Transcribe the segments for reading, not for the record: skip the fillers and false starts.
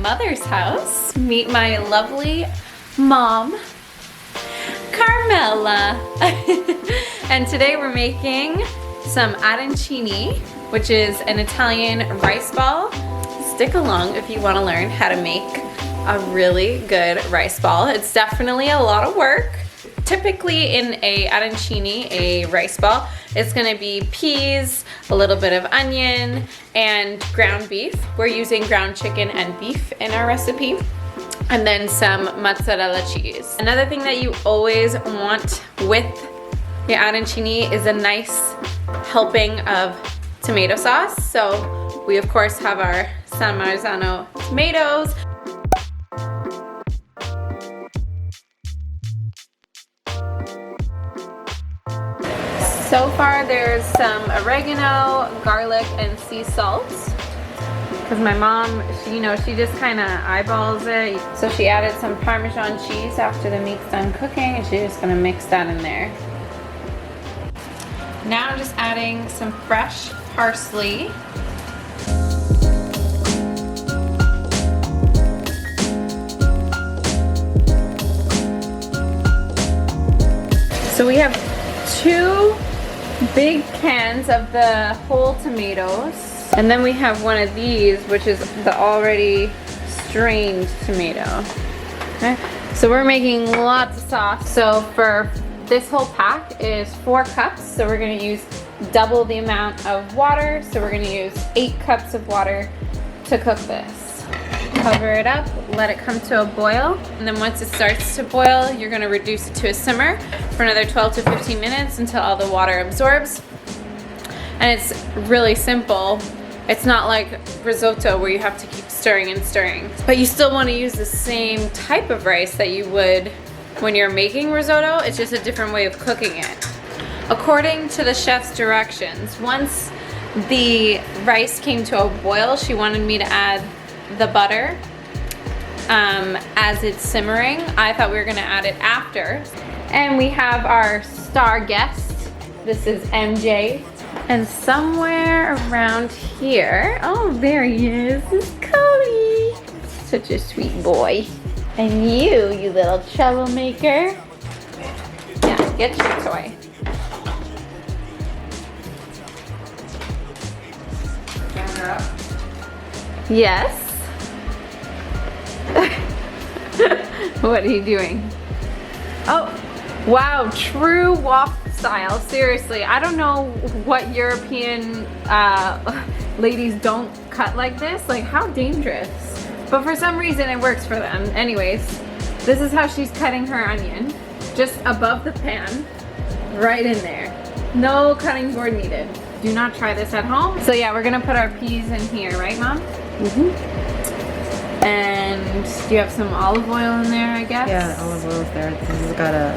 mother's house. Meet my lovely mom, Carmela. And today we're making some arancini, which is an Italian rice ball. Stick along if you want to learn how to make a really good rice ball. It's definitely a lot of work. Typically in a arancini, a rice ball, it's gonna be peas, a little bit of onion, and ground beef. We're using ground chicken and beef in our recipe. And then some mozzarella cheese. Another thing that you always want with your arancini is a nice helping of tomato sauce. So we of course have our San Marzano tomatoes. So far there's some oregano, garlic, and sea salt. Because my mom, she just kind of eyeballs it. So she added some Parmesan cheese after the meat's done cooking, and she's just gonna mix that in there. Now I'm just adding some fresh parsley. So we have 2 big cans of the whole tomatoes. And then we have one of these, which is the already strained tomato. Okay. So we're making lots of sauce. So for this whole pack is 4 cups. So we're gonna use double the amount of water. So we're gonna use 8 cups of water to cook this. Cover it up, let it come to a boil. And then once it starts to boil, you're gonna reduce it to a simmer for another 12 to 15 minutes until all the water absorbs. And it's really simple. It's not like risotto where you have to keep stirring and stirring. But you still want to use the same type of rice that you would when you're making risotto. It's just a different way of cooking it. According to the chef's directions, once the rice came to a boil, she wanted me to add the butter as it's simmering. I thought we were gonna add it after. And we have our star guest. This is MJ. And somewhere around here, oh, there he is Cody. Such a sweet boy. And you little troublemaker. Yeah, get your toy. Yes. What are you doing? Oh, wow, true waffle style. Seriously, I don't know what European ladies don't cut like this. Like, how dangerous. But for some reason it works for them. Anyways, this is how she's cutting her onion. Just above the pan, right in there. No cutting board needed. Do not try this at home. So yeah, we're gonna put our peas in here, right, Mom? Mm-hmm. And do you have some olive oil in there, I guess? Yeah, the olive oil's there. This has got to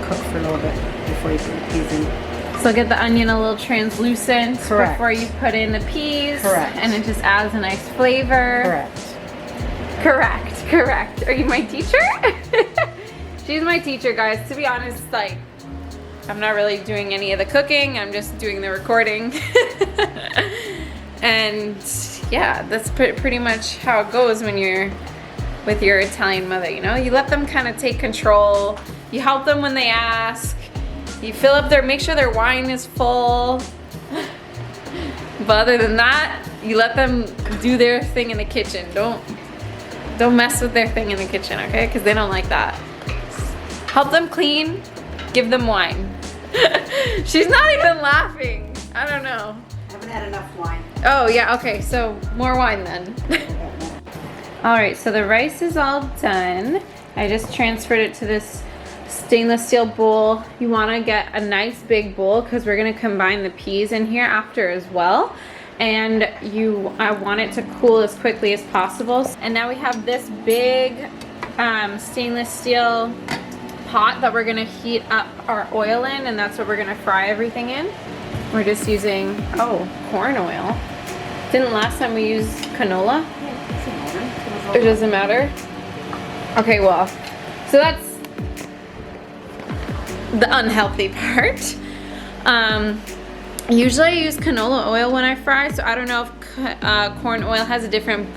cook for a little bit before you put the peas in. So get the onion a little translucent. Correct. Before you put in the peas. Correct. And it just adds a nice flavor. Correct. Are you my teacher? She's my teacher, guys. To be honest, like, I'm not really doing any of the cooking. I'm just doing the recording. And yeah, that's pretty much how it goes when you're with your Italian mother, you know? You let them kind of take control. You help them when they ask. You fill up make sure their wine is full. But other than that, you let them do their thing in the kitchen. Don't mess with their thing in the kitchen, okay? Because they don't like that. Help them clean, give them wine. She's not even laughing. I don't know. I haven't had enough wine. Oh yeah, okay, so more wine then. Alright, so the rice is all done. I just transferred it to this stainless steel bowl. You want to get a nice big bowl because we're going to combine the peas in here after as well. And I want it to cool as quickly as possible. And now we have this big stainless steel pot that we're going to heat up our oil in, and that's what we're going to fry everything in. We're just using, corn oil. Didn't last time we used canola? It doesn't matter? Okay, well, so that's the unhealthy part. Usually I use canola oil when I fry, so I don't know if corn oil has a different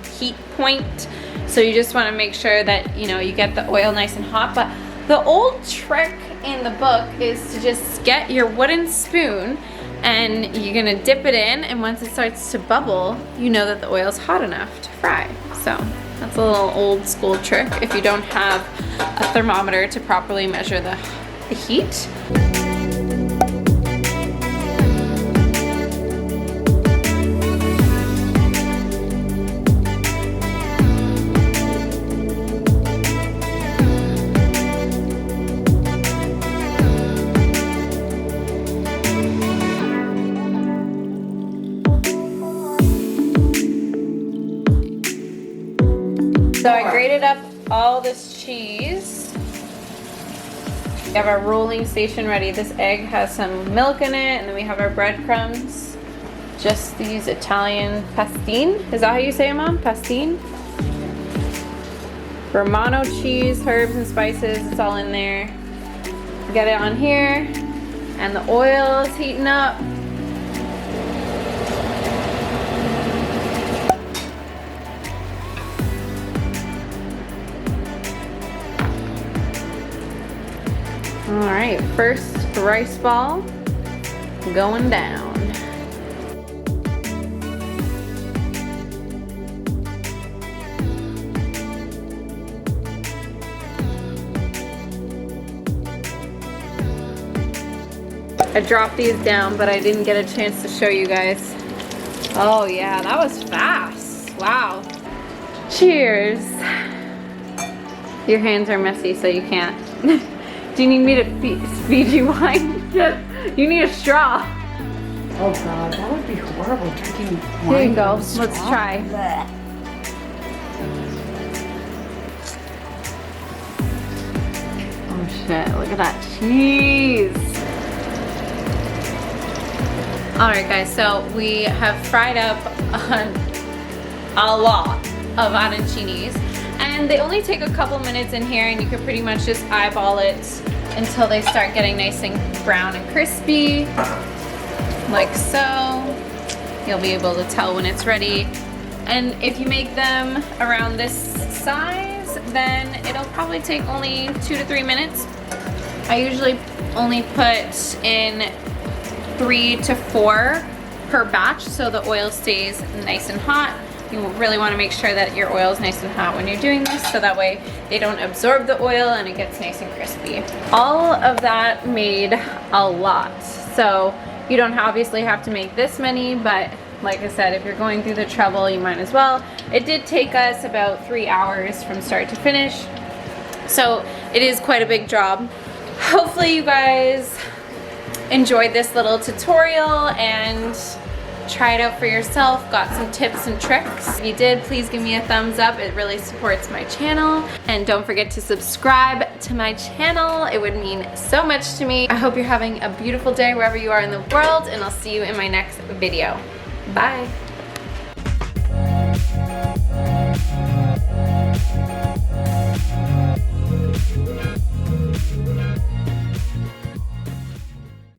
heat point. So you just want to make sure that, you know, you get the oil nice and hot. But the old trick in the book is to just get your wooden spoon and you're gonna dip it in, and once it starts to bubble, you know that the oil's hot enough to fry. So that's a little old school trick if you don't have a thermometer to properly measure the heat. So I grated up all this cheese. We have our rolling station ready. This egg has some milk in it, and then we have our breadcrumbs. Just these Italian pastine. Is that how you say it, Mom? Pastine? Romano cheese, herbs and spices, it's all in there. Get it on here, and the oil is heating up. All right, first rice ball going down. I dropped these down, but I didn't get a chance to show you guys. Oh yeah, that was fast. Wow. Cheers. Your hands are messy, so you can't. Do you need me to feed you wine? You need a straw. Oh God, that would be horrible, drinking wine. Here you go. from a straw. Let's try. Blech. Oh shit, look at that cheese. Alright guys, so we have fried up a lot of arancinis. And they only take a couple minutes in here, and you can pretty much just eyeball it until they start getting nice and brown and crispy, like so. You'll be able to tell when it's ready. And if you make them around this size, then it'll probably take only 2 to 3 minutes. I usually only put in 3 to 4 per batch, so the oil stays nice and hot. You really want to make sure that your oil is nice and hot when you're doing this, so that way they don't absorb the oil and it gets nice and crispy. All of that made a lot, so you don't obviously have to make this many, but like I said, if you're going through the trouble, you might as well. It did take us about 3 hours from start to finish, so it is quite a big job. Hopefully you guys enjoyed this little tutorial and try it out for yourself, got some tips and tricks. If you did, please give me a thumbs up. It really supports my channel. And don't forget to subscribe to my channel. It would mean so much to me. I hope you're having a beautiful day wherever you are in the world, and I'll see you in my next video. Bye.